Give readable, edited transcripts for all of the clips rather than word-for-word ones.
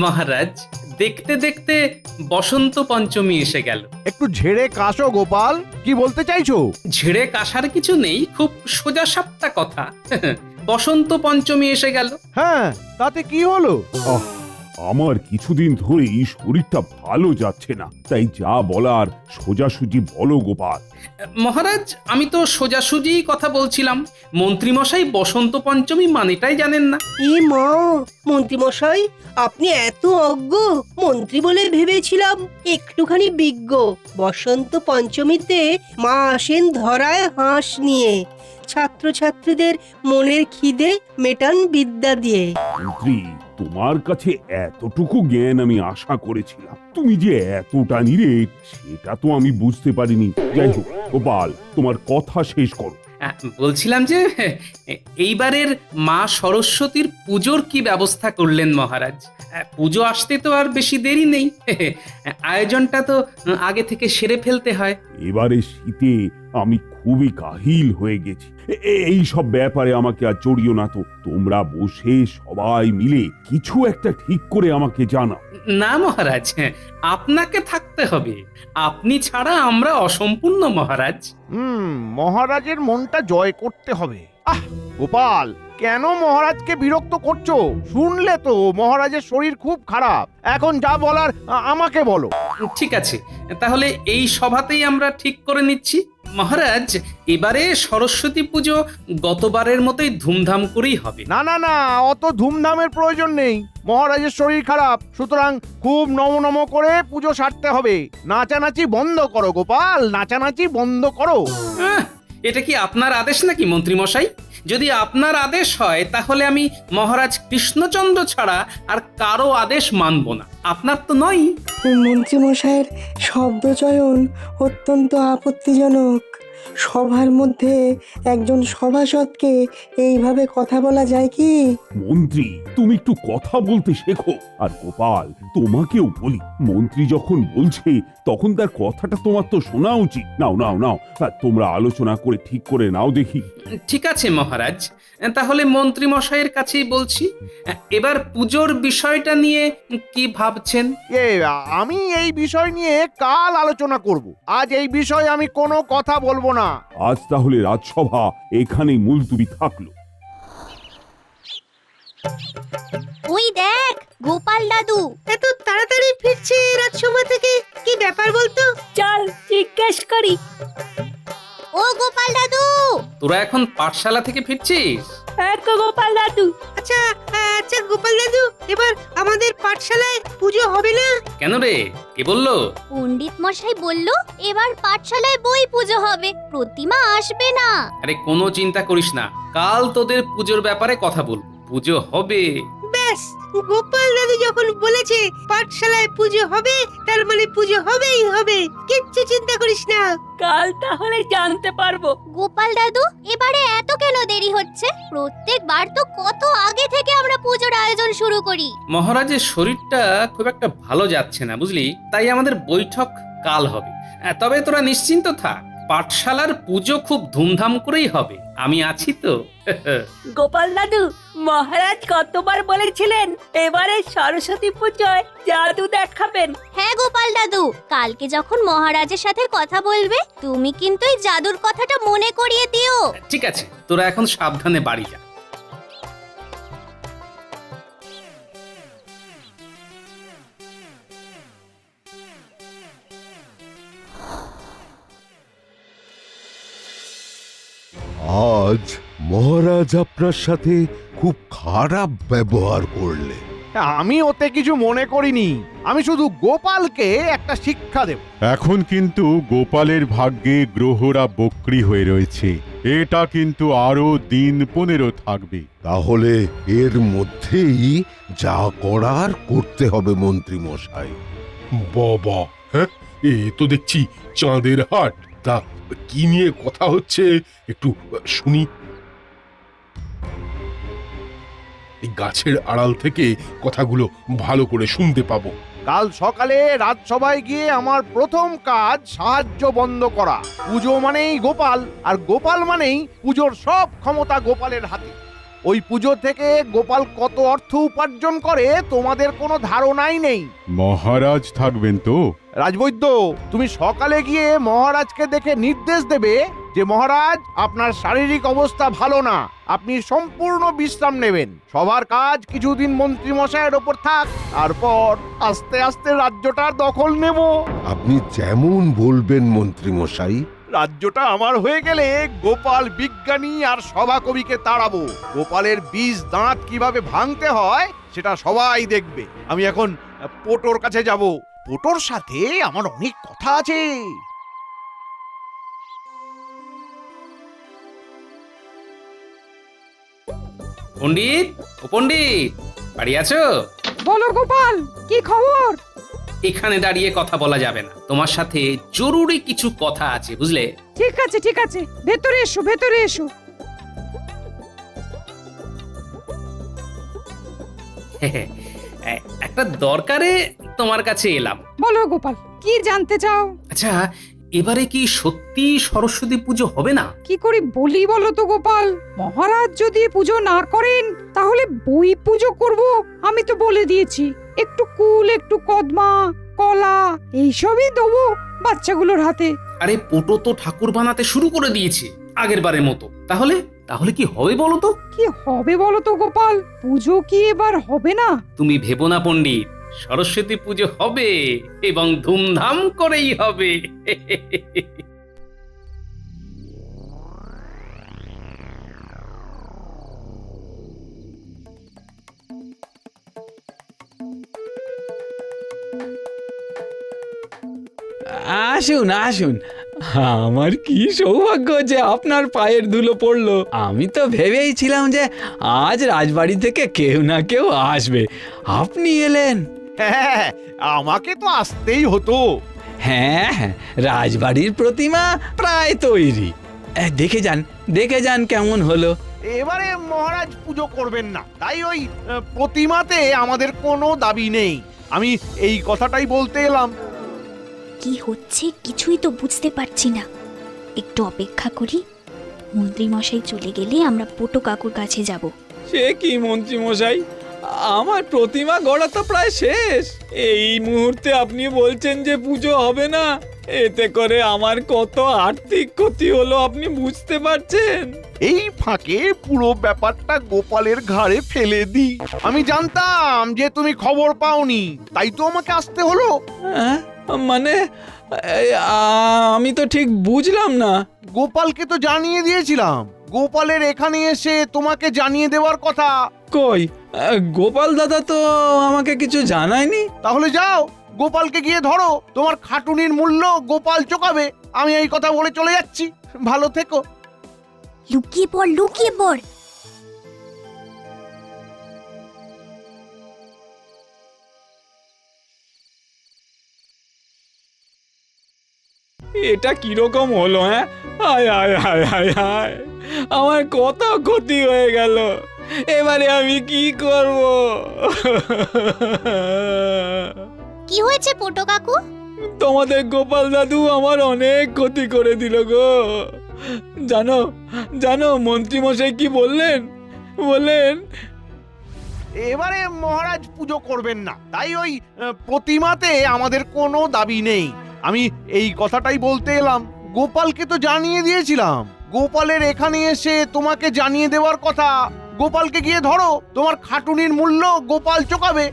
মহারাজ, দেখতে দেখতে বসন্ত পঞ্চমী এসে গেল। একটু ঝেড়ে কাশো গোপাল, কি বলতে চাইছো? ঝেড়ে কাশার কিছু নেই, খুব সোজা সাপটা কথা। বসন্ত পঞ্চমী এসে গেল। হ্যাঁ, তাতে কি হলো? আহ, আমার কিছুদিন ধরেই শরীরটা ভালো যাচ্ছে না, তাই যা বলার সোজাসুজি বলো গোপাল। মহারাজ, আমি তো সোজাসুজি কথা বলছিলাম। মন্ত্রীমশাই বসন্ত পঞ্চমী মানেটাই জানেন না। এ মা, মন্ত্রীমশাই আপনি এত অজ্ঞ! মন্ত্রী বলে ভেবেছিলাম একটুখানি বিজ্ঞ। বসন্ত পঞ্চমীতে মা আসেন ধরায় হাঁস নিয়ে, ছাত্রছাত্রীদের মনের খিদে মেটান বিদ্যা দিয়ে। মন্ত্রী, তোমার কাছে এতটুকু জ্ঞান আমি আশা করেছিলাম, তুমি যে এতটা নিরেট সেটা তো আমি বুঝতে পারিনি। যাই হোক গোপাল, তোমার কথা শেষ করো। বলছিলাম যে এইবারের মা সরস্বতীর পুজোর কি ব্যবস্থা করলেন মহারাজ? পুজো আসতে তো আর বেশি দেরি নেই। আয়োজনটা তো আগে থেকে সেরে ফেলতে হয়। এবারে শীতে আমি খুবই কাহিল হয়ে গেছি। এই সব ব্যাপারে আমাকে আর জড়িও না তো। তোমরা বসে সবাই মিলে কিছু একটা ঠিক করে আমাকে জানাও। না মহারাজ, আপনাকে থাকতে হবে। আপনি ছাড়া আমরা অসম্পূর্ণ মহারাজ। মহারাজের মনটা জয় করতে হবে। গোপাল, কেন মহারাজকে বিরক্ত করছো? শুনলে তো মহারাজের শরীর খুব খারাপ। এখন যা বলার আমাকে বলো। ঠিক আছে, তাহলে এই সভাতেই আমরা ঠিক করে নিচ্ছি। মহারাজ, এবারে সরস্বতী পুজো গতবারের মতোই ধুমধাম করেই হবে। না না না, অত ধুমধামের প্রয়োজন নেই। মহারাজের শরীর খারাপ, সুতরাং খুব নম করে পুজো সারতে হবে। নাচানাচি বন্ধ করো গোপাল, নাচানাচি বন্ধ করো। এটা কি আপনার আদেশ নাকি মন্ত্রী মশাই? যদি আপনার আদেশ হয় তাহলে আমি মহারাজ কৃষ্ণচন্দ্র ছাড়া আর কারো আদেশ মানব না। আপনার তো নয়। মন্ত্রীমশাইয়ের শব্দচয়ন অত্যন্ত আপত্তিজনক। সভার মধ্যে একজন সভাসদকে এইভাবে কথা বলা যায় কি? মন্ত্রী, তুমি একটু কথা বলতে শেখো। আর গোপাল, তোমাকেও বলি, মন্ত্রী যখন বলছে তখন তার কথাটা তোমার তো শোনা উচিত। নাও নাও নাও, তোমরা আলোচনা করে ঠিক করে নাও দেখি। ঠিক আছে মহারাজ, তাহলে মন্ত্রী মশাইয়ের কাছেই বলছি। এবার পুজোর বিষয়টা নিয়ে কি ভাবছেন? আমি এই বিষয় নিয়ে কাল আলোচনা করব। আজ এই বিষয়ে আমি কোনো কথা বলবো না। আজ তাহলে রাজসভা এখানেই মুলতুবি থাকলো। ওই দেখ গোপাল দাদু এত তাড়াতাড়ি ফিরছে রাজসভা থেকে, কি ব্যাপার বলতো? চল জিজ্ঞেস করি। ও গোপাল দাদু! তোরা এখন পাঠশালা থেকে ফিরছিস? গোপাল দাদু, আচ্ছা আচ্ছা গোপাল দাদু, এবার আমাদের পাঠশালায় পুজো হবে না? কেন রে, কে বললো? পণ্ডিত মশাই বলল এবার পাঠশালায় বই পুজো হবে, প্রতিমা আসবে না। আরে কোনো চিন্তা করিস না, কাল তোদের পুজোর ব্যাপারে কথা বলবো। পুজো হবে। ব্যাস, গোপাল দাদু যখন বলেছে পাঠশালায় পুজো হবে, তার মানে পুজো হবেই হবে। কিচ্ছু চিন্তা করিস না। কাল তাহলে জানতে পারবো। গোপাল দাদু, এবারে এত কেন দেরি হচ্ছে? প্রত্যেকবার তো কত আগে থেকে আমরা পুজোর আয়োজন শুরু করি। মহারাজের শরীরটা খুব একটা ভালো যাচ্ছে না বুঝলি, তাই আমাদের বৈঠক কাল হবে। তবে তোরা নিশ্চিন্ত থাক, পাঠশালার পুজো খুব ধুমধাম করেই হবে। আমি আছি তো। গোপাল দাদু, মহারাজ কতবার বলেছিলেন এবারে সরস্বতী পুজোয় জাদু দেখাবেন। হ্যাঁ গোপাল দাদু, কালকে যখন মহারাজের সাথে কথা বলবে তুমি কিন্তু এই জাদুর কথাটা মনে করিয়ে দিও। ঠিক আছে, তোরা এখন সাবধানে বাড়ি যা। আজ মহারাজ আপনার সাথে খুব খারাপ ব্যবহার করলে। আমি ওতে কিছু মনে করিনি। আমি শুধু গোপালকে একটা শিক্ষা দেব। এখন কিন্তু গোপালের ভাগ্যে গ্রহরা বক্রী হয়ে রয়েছে, এটা কিন্তু আরো দিন 15 থাকবে। তাহলে এর মধ্যেই যা করার করতে হবে মন্ত্রী মশাই। বাবা, হ্যাঁ, এ তো দেখছি চাঁদের হাট। তা কি নিয়ে কথা হচ্ছে একটু শুনি। এই গাছের আড়াল থেকে কথাগুলো ভালো করে শুনতে পাবো। কাল সকালে রাজসভায় গিয়ে আমার প্রথম কাজ সাহায্য বন্ধ করা। পুজো মানেই গোপাল, আর গোপাল মানেই পুজোর সব ক্ষমতা গোপালের হাতে। ওই পুজো থেকে গোপাল কত অর্থ উপার্জন করে তোমাদের কোনো ধারণাই নেই। মহারাজ থাকবেন তো? রাজবৈদ্য, তুমি সকালে গিয়ে মহারাজকে দেখে নির্দেশ দেবে যে মহারাজ, আপনার শারীরিক অবস্থা ভালো না, আপনি সম্পূর্ণ বিশ্রাম নেবেন। সবার কাজ কিছুদিন মন্ত্রী মশাইয়ের ওপর থাক, তারপর আস্তে আস্তে রাজ্যটার দখল নেব। আপনি যেমন বলবেন মন্ত্রী মশাই। রাজ্যটা আমার হয়ে গেলে গোপাল বিজ্ঞানী আর সভাকবিকে তাড়াবো। গোপালের বীজ দাঁত কিভাবে ভাঙতে হয় সেটা সবাই দেখবে। আমি এখন পোটোর কাছে যাব, পোটোর সাথে আমার অনেক কথা আছে। পণ্ডিত, ও পণ্ডিত, বাড়ি আছো? বলো গোপাল, কি খবর? এখানে দাঁড়িয়ে কথা বলা যাবে না, তোমার সাথে জরুরি কিছু কথা আছে, বুঝলে? ঠিক আছে ঠিক আছে, ভেতরে এসো ভেতরে এসো। একটা দরকারে তোমার কাছে এলাম। বলো গোপাল, কি জানতে চাও? আচ্ছা, এবারে কি সত্যি সরস্বতী পুজো হবে না? কি করে বলি বলো তো গোপাল, মহারাজ যদি পুজো না করেন তাহলে বই পুজো করব আমি তো বলে দিয়েছি। একটু কুল, একটু কদমা, কলা এইসবই দেবো বাচ্চাগুলোর হাতে। আরে পোটো তো ঠাকুর বানাতে শুরু করে দিয়েছে আগের বারের মতো। তাহলে তাহলে কি হবে বলো তো? কি হবে বলো তো গোপাল, পুজো কি এবার হবে না? তুমি ভেবো না পণ্ডিত, সরস্বতী পুজো হবে এবং ধুমধাম করেই হবে। আসুন আসুন, আমার কি সৌভাগ্য যে আপনার পায়ের ধুলো পড়লো। আমি তো ভেবেইছিলাম যে আজ রাজবাড়ি থেকে কেউ না কেউ আসবে, আপনি এলেন। হ্যাঁ, আমাকে তো আসতেই হতো। হ্যাঁ হ্যাঁ, রাজবাড়ির প্রতিমা প্রায় তৈরি। দেখে যান কেমন হলো। এবারে মহারাজ পুজো করবেন না, তাই ওই প্রতিমাতে আমাদের কোনো দাবি নেই। আমি এই কথাটাই বলতে এলাম। কি হচ্ছে কিছুই তো বুঝতে পারছি না। একটু অপেক্ষা করি, মন্ত্রী মশাই চলে গেলে আমরা পোটো কাকুর কাছে যাব। সে কি মন্ত্রী মশাই, আমার প্রতিমা গড়া তো প্রায় শেষ, এই মুহূর্তে আপনি বলছেন যে পুজো হবে না? এতে করে আমার কত আর্থিক ক্ষতি হলো আপনি বুঝতে পারছেন? এই ফাঁকে পুরো ব্যাপারটা গোপালের ঘাড়ে ফেলে দিই। আমি জানতাম যে তুমি খবর পাওনি, তাই তো আমাকে আসতে হলো। হ্যাঁ, মানে আমি তো ঠিক বুঝলাম না। গোপালকে তো জানিয়ে দিয়েছিলাম, গোপালের এখানে এসে তোমাকে জানিয়ে দেওয়ার কথা। কই, গোপাল দাদা তো আমাকে কিছু জানায়নি। তাহলে যাও, গোপালকে গিয়ে ধরো, তোমার খাটুনির মূল্য গোপাল চোকাবে। আমি এই কথা বলে চলে যাচ্ছি, ভালো থেকো। লুকিয়ে পড়, লুকিয়ে পড়। এটা কিরকম হলো? হ্যাঁ, হায় হায় হায় হায় হায়, আমার কত ক্ষতি হয়ে গেল, এবারে আমি কি করব? কি হয়েছে পোটো কাকু? তোমাদের গোপাল দাদু আমার অনেক ক্ষতি করে দিল গো। জানো জানো মন্ত্রী মশাই কি বললেন? এবারে মহারাজ পুজো করবেন না, তাই ওই প্রতিমাতে আমাদের কোনো দাবি নেই। আমি এই কথাটাই বলতে এলাম। গোপালকে তো জানিয়ে দিয়েছিলাম, গোপালের এখানে এসে তোমাকে জানিয়ে দেওয়ার কথা। গোপালকে গিয়ে ধরো, তোমার খাটুনির মূল্য গোপাল চোকাবে।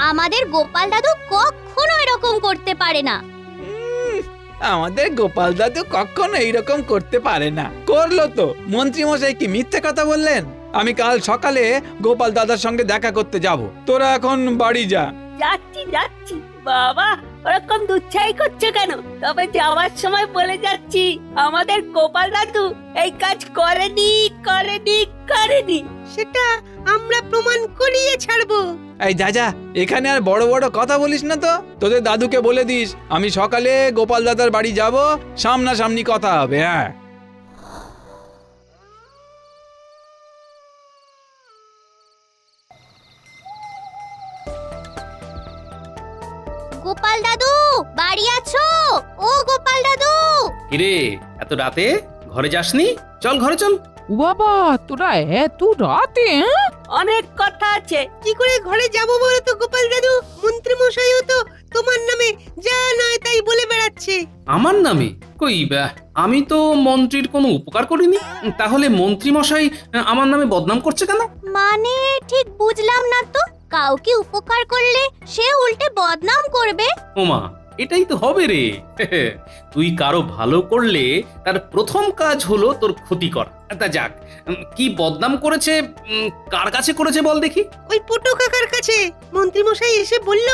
আমাদের গোপাল দাদু কখনো এরকম করতে পারে না। আমাদের গোপাল দাদু কখনো এইরকম করতে পারে না। করলো তো। মন্ত্রী মশাই কি মিথ্যে কথা বললেন? আমি কাল সকালে গোপাল দাদার সঙ্গে দেখা করতে যাব, তোরা এখন বাড়ি যা। যাচ্ছি বাবা, ওরকম দুচ্ছাই করছো কেন? তবে যাওয়ার সময় বলে যাচ্ছি, আমাদের গোপাল দাদু এই কাজ করেনি। সেটা আমরা প্রমাণ করিয়ে ছাড়বো। এই যা, এখানে আর বড় বড় কথা বলিস না তো। তোদের দাদুকে বলে দিস আমি সকালে গোপাল দাদার বাড়ি যাব, সামনাসামনি কথা হবে। হ্যাঁ, গোপাল দাদু বাড়ি আছো? ও গোপাল দাদু! কিরে, এত রাতে ঘরে যাসনি? চল ঘরে চল। ও বাবা, তোরা এত রাতে? অনেক কথা আছে। কি করে ঘরে যাব বলো তো গোপাল দাদু? মন্ত্রী মশাইও তো তোমার নামে যা নয় তাই বলে বেড়াচ্ছে। আমার নামে? কই আমি তো মন্ত্রীর কোনো উপকার করিনি। তাহলে মন্ত্রী মশাই আমার নামে বদনাম করছে কেন? মানে ঠিক বুঝলাম না তো, কাউকে উপকার করলে সে উল্টে বদনাম করবে? ওমা, এটাই তো হবে রে। তুই কারো ভালো করলে তার প্রথম কাজ হলো তোর ক্ষতি করা। তা যাক, কি বদনাম করেছে, কার কাছে করেছে বল দেখি। ওই পুটু কাকার কাছে মন্ত্রী মশাই এসে বলল।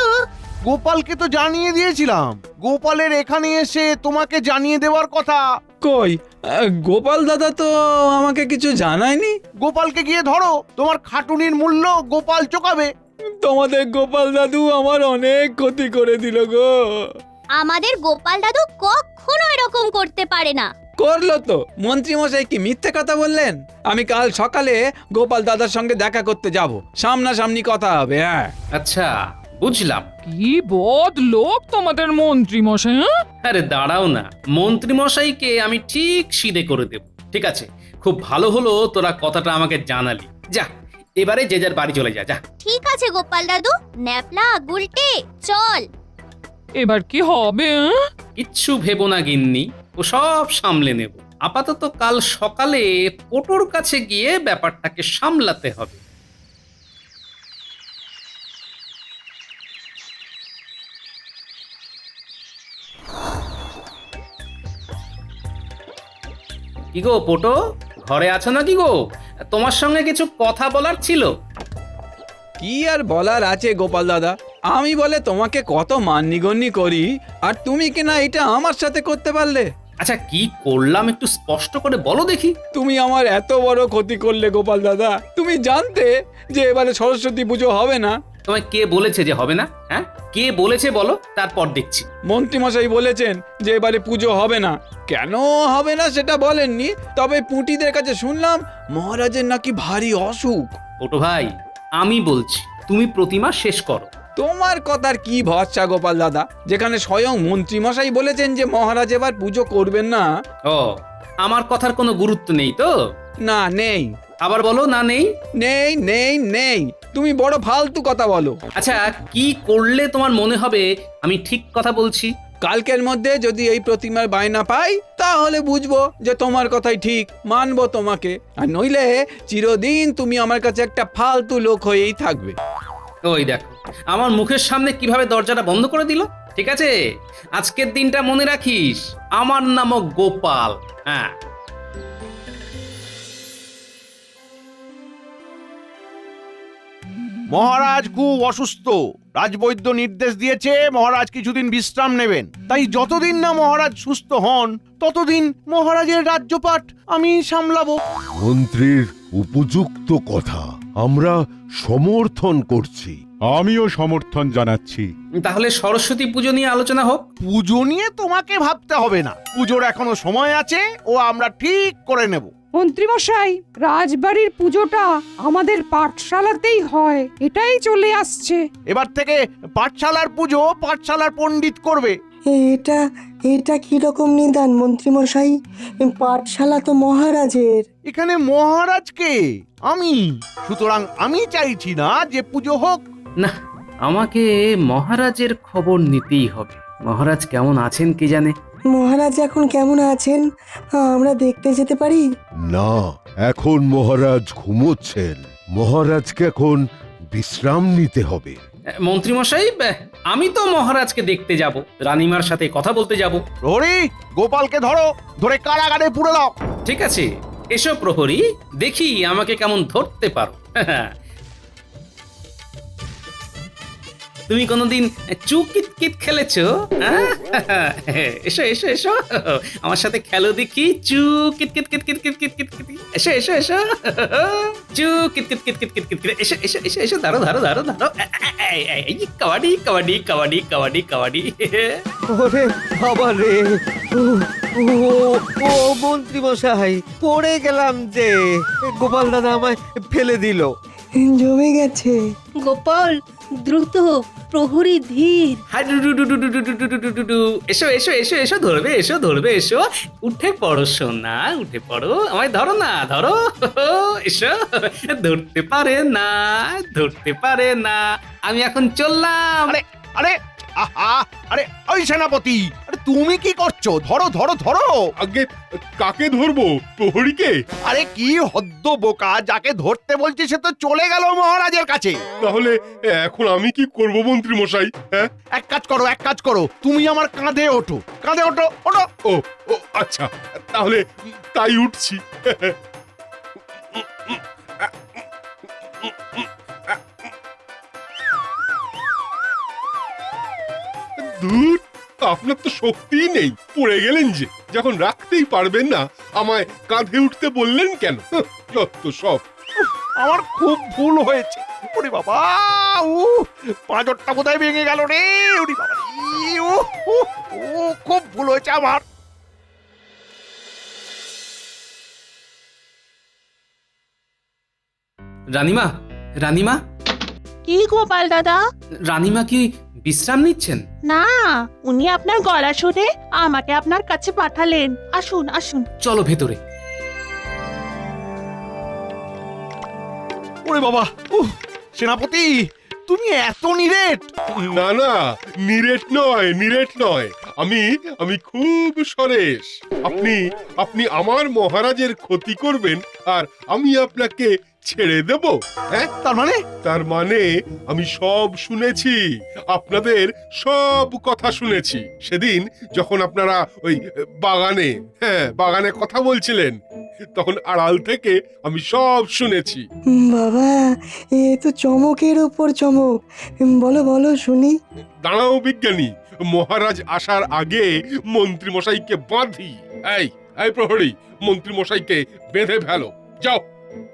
গোপালকে তো জানিয়ে দিয়েছিলাম, গোপালের এখানে এসে তোমাকে জানিয়ে দেওয়ার কথা। কই গোপাল দাদা তো আমাকে কিছু জানায়নি। গোপালকে গিয়ে ধরো, তোমার খাটুনির মূল্য গোপাল চোকাবে। তোমাদের গোপাল দাদু আমার অনেক ক্ষতি করে দিল গো। আমাদের গোপাল দাদু কখনো এরকম করতে পারে না। করলো তো। মন্ত্রী মশাই কি মিথ্যে কথা বললেন? আমি কাল সকালে গোপাল দাদার সঙ্গে দেখা করতে যাব, সামনাসামনি কথা হবে। হ্যাঁ, আচ্ছা, বুঝলাম। কি বদ লোক তোমাদের মন্ত্রী মশাই। আরে দাঁড়াও না, মন্ত্রী মশাইকে আমি ঠিক সিধে করে দেব। ঠিক আছে, খুব ভালো হলো তোরা কথাটা আমাকে জানালি। যা, এবারে যে যার বাড়ি চলে যা। যা। ঠিক আছে গোপাল দাদু, ন্যাপলা গুলটে চল। এবার কি হবে? কিচ্ছু ভেবো না গিন্নি, ও সব সামলে নেব। আপাতত কাল সকালে পোটোর কাছে গিয়ে ব্যাপারটাকে সামলাতে হবে। কি গো পোটো, ঘরে আছো নাকি গো? তোমার সঙ্গে কিছু কথা বলার ছিল। কি আর বলার আছে গোপাল দাদা? আমি বলে তোমাকে কত মান্যিগণ্যি করি, আর তুমি কিনা এটা আমার সাথে করতে পারলে। আচ্ছা, কি করলাম একটু স্পষ্ট করে বলো দেখি। তুমি আমার এত বড় ক্ষতি করলে গোপাল দাদা। তুমি জানতে যে এবারে সরস্বতী পুজো হবে না। তোমায় কে বলেছে যে হবে না? হ্যাঁ, কে বলেছে বলো, তারপর দেখছি। মন্ত্রীমশাই বলেছেন যে এবারে পুজো হবে না। কেন হবে না সেটা বলেননি, তবে পুঁটিদের কাছে শুনলাম মহারাজের নাকি ভারী অসুখ। পোটো ভাই, আমি বলছি তুমি প্রতিমা শেষ করো। তোমার কথার কি ভরসা গোপাল দাদা, যেখানে স্বয়ং মন্ত্রীমশাই বলেছেন যে মহারাজ এবার পুজো করবেন না। ও, আমার কথার কোনো গুরুত্ব নেই তো? না, নেই। আবার বলো, না নেই? নেই নেই নেই, তুমি বড় ফালতু কথা বলো। আচ্ছা, কি করলে তোমার মনে হবে আমি ঠিক কথা বলছি? কালকের মধ্যে যদি এই প্রতিমার বায়না পাই তাহলে বুঝবো যে তোমার কথাই ঠিক, মানবো তোমাকে। আর নইলে চিরদিন তুমি আমার কাছে একটা ফালতু লোক হয়েই থাকবে। ওই দেখো, আমার মুখের সামনে কিভাবে দরজাটা বন্ধ করে দিল। ঠিক আছে, আজকের দিনটা মনে রাখিস, আমার নামও গোপাল। হ্যাঁ। মহারাজ খুব অসুস্থ, রাজবৈদ্য নির্দেশ দিয়েছে মহারাজ কিছুদিন বিশ্রাম নেবেন। তাই যতদিন না মহারাজ সুস্থ হন ততদিন মহারাজের রাজ্যপাট আমি সামলাবো। মন্ত্রীর উপযুক্ত কথা আমরা সমর্থন করছি। আমিও সমর্থন জানাচ্ছি। তাহলে সরস্বতী পুজো নিয়ে আলোচনা হোক। পুজো নিয়ে তোমাকে ভাবতে হবে না, পুজোর এখনো সময় আছে, ও আমরা ঠিক করে নেব। মন্ত্রী মশাই, রাজবাড়ির পুজোটা আমাদের পাঠশালাতেই হয়, এটাই চলে আসছে। এবার থেকে পাঠশালার পুজো পাঠশালার পণ্ডিত করবে। এটা এটা কি রকম নিদান মন্ত্রী মশাই? পাঠশালা তো মহারাজের। এখানে মহারাজকে আমি, সুতরাং আমি চাইছি না যে পুজো হোক। না, আমাকে মহারাজের খবর নিতেই হবে। মহারাজ কেমন আছেন কে জানে। মহারাজ এখন কেমন আছেন আমরা দেখতে যেতে পারি? না, এখন মহারাজ ঘুমোচ্ছেন। মহারাজকে এখন বিশ্রাম নিতে হবে। মন্ত্রী মশাই, আমি তো মহারাজকে দেখতে যাব, রানীমার সাথে কথা বলতে যাব। প্রহরী, গোপালকে ধরো, ধরে কারাগারে পুরে দাও। ঠিক আছে, এসো প্রহরী, দেখি আমাকে কেমন ধরতে পারো। তুমি কোনোদিন চুকিতকিত খেলেছো? এসো এসো এসো, আমার সাথে খেলো দেখি। চুকিতকিত কিত কিত কিত কিত কিত কিত। এসো এসো এসো, চুকিতকিত কিত কিত কিত কিত কিত। এসো এসো এসো এসো, ধরো ধরো ধরো ধরো। কাবাডি কাবাডি কাবাডি কাবাডি কাবাডি। ওরে বাবা রে, ও মন্ত্রী মশাই, পড়ে গেলাম যে। গোপাল দাদা আমায় ফেলে দিল। জমে গেছে। গোপাল দ্রুত, প্রহরী ধীর। হাই ডু ডু ডু ডু ডু ডু ডু ডু ডু ডু ডু ডু। এসো এসো এসো এসো ধরবে এসো ধরবে এসো, উঠে পড়ো সোনা উঠে পড়ো, আমায় ধরো না ধরো, এসো, ধরতে পারে না ধরতে পারে না, আমি এখন চললাম। আরে আরে আহা আরে ওই সেনাপতি, আরে তুমি কি করছো? ধরো ধরো ধরো। আগে কাকে ধরবো? প্রহরীকে? আরে কি হদ্দ বোকা, যাকে ধরতে বলছি সে তো চলে গেল মহারাজের কাছে। তাহলে এখন আমি কি করব মন্ত্রী মশাই? হ্যাঁ, এক কাজ করো, তুমি আমার কাঁধে ওঠো, কাঁধে ওঠো ওঠো। ও ও আচ্ছা, তাহলে তাই উঠছি। দূর, আপনার তো শক্তিই নেই, পড়ে গেলেন যে। যখন রাখতেই পারবেন না, আমায় কাঁধে উঠতে বললেন কেন? যত সব। আমার খুব ভুল হয়েছে। ওরে বাবা, পাঁজরটা কোথায় ভেঙে গেল রে? ওরে বাবা, খুব ভুল হয়েছে আমার। রানীমা রানীমা কি গোপাল দাদা? রানীমা কি বিশ্রাম নিচ্ছেন? না, উনি আপনার গলা শুনে আমাকে আপনার কাছে পাঠালেন। আসুন আসুন। চলো ভেতরে। ওরে বাবা, সেনাপতি তুমি এত নিরেট? না না, নিরেট নয়, নিরেট নয়। আমি খুব সরেশ। আপনি আমার মহারাজের ক্ষতি করবেন আর আমি আপনাকে ছেড়ে দেব? হ্যাঁ, তার মানে আমি সব শুনেছি, আপনাদের সব কথা শুনেছি। সেদিন যখন আপনারা ওই বাগানে কথা বলছিলেন, তখন আড়াল থেকে আমি সব শুনেছি। বাবা, এ তো চমকের উপর চমক। বলো বলো শুনি। দাঁড়াও বিজ্ঞানী, মহারাজ আসার আগে মন্ত্রী মশাইকে বাঁধি। এই প্রহরী, মন্ত্রী মশাইকে বেঁধে ফেলো, যাও।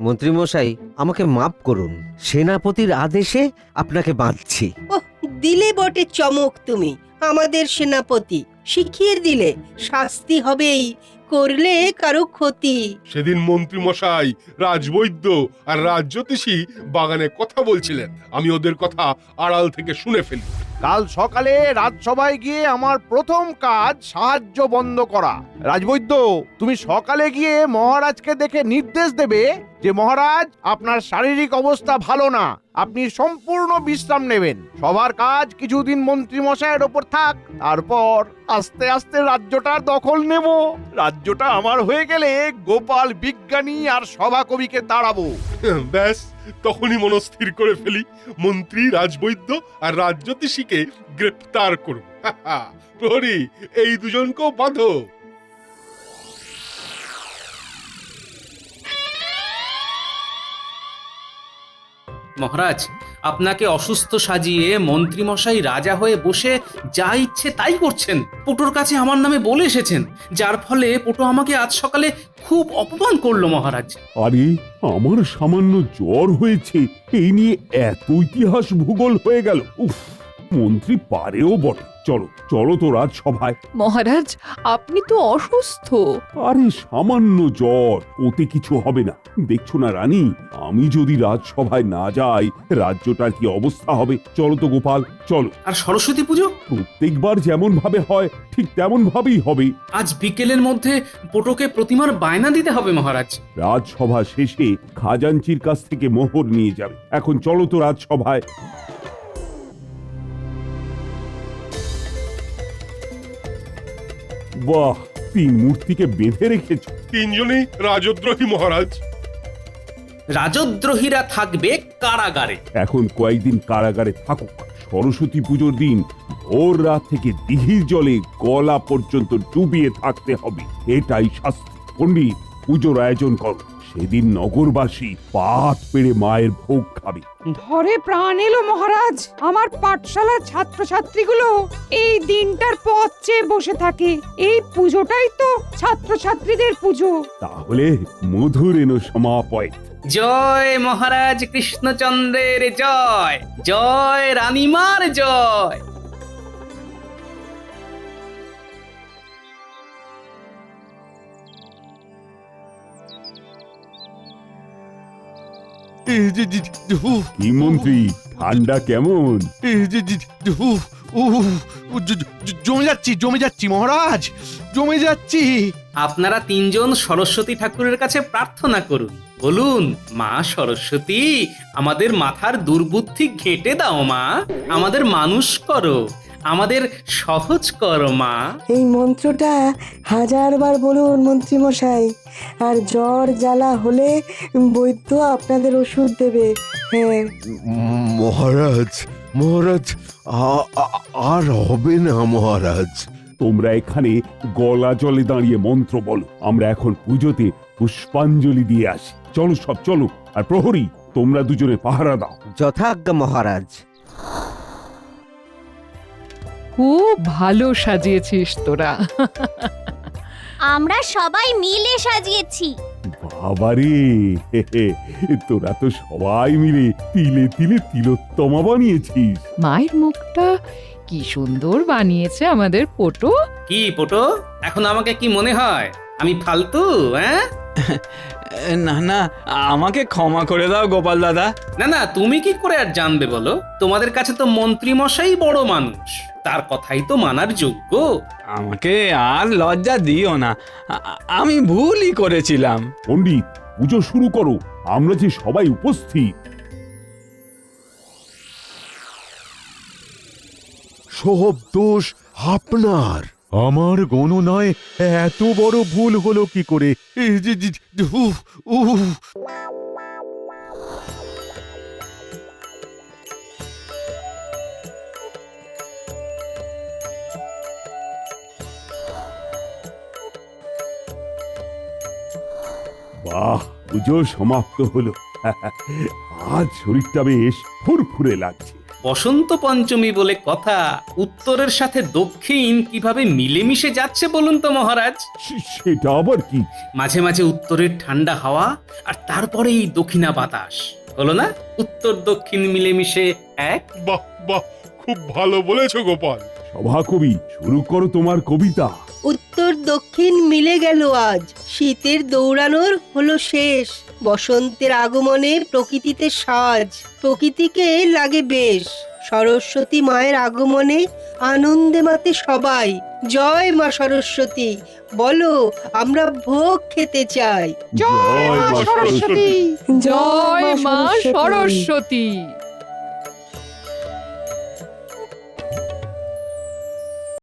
মন্ত্রী মশাই, আমাকে মাফ করুন, সেনাপতির আদেশে আপনাকে বাঁধছি। ওহ, দিলে বটে চমক তুমি আমাদের সেনাপতি, শিখিয়ে দিলে শাস্তি হবেই, করলে কারো ক্ষতি। সেদিন মন্ত্রী মশাই, রাজবৈদ্য আর রাজজ্যোতিষী বাগানে কথা বলছিলেন, আমি ওদের কথা আড়াল থেকে শুনে ফেলি। কাল সকালে রাজসভায় গিয়ে আমার প্রথম কাজ সাহায্য বন্ধ করা। রাজবৈদ্য, তুমি সকালে গিয়ে মহারাজকে দেখে নির্দেশ দেবে যে মহারাজ, আপনার শারীরিক অবস্থা ভালো না, আপনি সম্পূর্ণ বিশ্রাম নেবেন। সবার কাজ কিছুদিন মন্ত্রী মশাইয়ের ওপর থাক, তারপর আস্তে আস্তে রাজ্যটার দখল নেব। রাজ্যটা আমার হয়ে গেলে গোপাল, বিজ্ঞানী আর সভাকবিকে তাড়াবো। ব্যাস, তখনই মনস্থির করে ফেলি, মন্ত্রী, রাজবৈদ্য আর রাজজ্যোতিষীকে গ্রেফতার করব। প্রহরী, এই দুজনকেও বাঁধো। মহারাজ, আপনাকে অসুস্থ সাজিয়ে মন্ত্রীমশাই রাজা হয়ে বসে যা ইচ্ছে তাই করছেন। পোটোর কাছে আমার নামে বলে এসেছেন, যার ফলে পোটো আমাকে আজ সকালে খুব অপমান করলো মহারাজ। আরে, আমার সামান্য জ্বর হয়েছে, এই নিয়ে এত ইতিহাস ভূগোল হয়ে গেল। উফ, মন্ত্রী পারেও বটে। চলো চলো তো রাজসভায়। মহারাজ, আপনি তো অসুস্থ। আরে সামান্য জ্বর, ওতে কিছু হবে না। দেখছো না রানী, আমি যদি রাজসভায় না যাই রাজ্যটার কি অবস্থা হবে। চলো তো গোপাল, চলো। আর সরস্বতী পুজো? প্রত্যেকবার যেমন ভাবে হয় ঠিক তেমন ভাবেই হবে। আজ বিকেলের মধ্যে পোটোকে প্রতিমার বায়না দিতে হবে মহারাজ। রাজসভা শেষে খাজাঞ্চির কাছ থেকে মোহর নিয়ে যাবে। এখন চলো তো রাজসভায়। বাহ, তিন মূর্তিকে বেঁধে রেখেছো। তিনজনই রাজদ্রোহী মহারাজ। রাজদ্রোহীরা থাকবে কারাগারে। এখন কয়েকদিন কারাগারে থাকুক। সরস্বতী পুজোর দিন ভোর রাত থেকে দিঘির জলে গলা পর্যন্ত ডুবিয়ে থাকতে হবে, এটাই শাস্তি। পণ্ডিত, পুজোর আয়োজন করো। সেদিন নগরবাসী পাত পেড়ে মায়ের ভোগ খাবে। ধরে প্রাণ এলো মহারাজ, আমার পাঠশালার ছাত্রছাত্রীগুলো এই দিনটার পথ চেয়ে বসে থাকে। এই পুজোটাই তো ছাত্রছাত্রীদের পুজো। তাহলে মধুরেণ সমাপয়। জয় মহারাজ কৃষ্ণচন্দ্রের জয়, জয় রানীমার জয়। কি মন্ত্রী, ঠান্ডা কেমন? জমে যাচ্ছি মহারাজ, জমে যাচ্ছি। আপনারা তিনজন সরস্বতী ঠাকুরের কাছে প্রার্থনা করুন, বলুন, মা সরস্বতী, আমাদের মাথার দুর্বুদ্ধি ঘেঁটে দাও মা, আমাদের মানুষ করো, আমাদের সহজ করো মা। এই মন্ত্রটা 1000 বার বলুন মন্ত্রী মশাই, আর জ্বর জ্বালা হলে বৈদ্য আপনাদের ওষুধ দেবে। হ্যাঁ, মহারাজ মহারাজ আর হবে না মহারাজ। তোমরা এখানে গলা জলে দাঁড়িয়ে মন্ত্র বলো, আমরা এখন পুজোতে পুষ্পাঞ্জলি দিয়ে আসি। চলো সব চলো, আর প্রহরী তোমরা দুজনে পাহারা দাও। যথাজ্ঞা মহারাজ। খুব ভালো সাজিয়েছিস তোরা। আমরা সবাই মিলে সাজিয়েছি। বাবারে, তোরা তো সবাই মিলে তিলে তিলে তিলোত্তমা বানিয়েছিস। মায়ের মুখটা কি সুন্দর বানিয়েছে আমাদের পটু। কি পটো, এখন আমাকে কি মনে হয় আমি ফালতু? হ্যাঁ, না না, আমাকে ক্ষমা করে দাও গোপাল দাদা। না না, তুমি কি করে আর জানবে বলো? তোমাদের কাছে তো মন্ত্রী মশাই বড় মানুষ, তার কথাই তো মানার যোগ্য। আমাকে আর লজ্জা দিও না, আমি ভুলই করেছিলাম। পণ্ডিত, পুজো শুরু করো, আমরা যে সবাই উপস্থিত। সব দোষ আপনার। আমার গণনায় এত বড় ভুল হলো কি করে? বাহ, পুজো সমাপ্ত হলো। আজ শরীরটা বেশ ফুরফুরে লাগছে। বসন্ত পঞ্চমী বলে কথা, উত্তরের সাথে দক্ষিণ কিভাবে মিলেমিশে যাচ্ছে বলুন তো মহারাজ? সেটা আবার কি? মাঝে মাঝে উত্তরের ঠান্ডা হাওয়া, আর তারপরেই দক্ষিণা বাতাস, হলো না উত্তর দক্ষিণ মিলেমিশে এক। বাহ বাহ, খুব ভালো বলেছো গোপাল। সভাকবি, শুরু করো তোমার কবিতা। উত্তর দক্ষিণ মিলে গেল আজ, শীতের দৌড়ানোর হলো শেষ, বসন্তের আগমনে প্রকৃতিতে সাজ, প্রকৃতিকে লাগে বেশ, সরস্বতী মায়ের আগমনে আনন্দে মাতে সবাই, জয় মা সরস্বতী, বলো আমরা ভোগ খেতে চাই। জয় মা সরস্বতী, জয় মা সরস্বতী।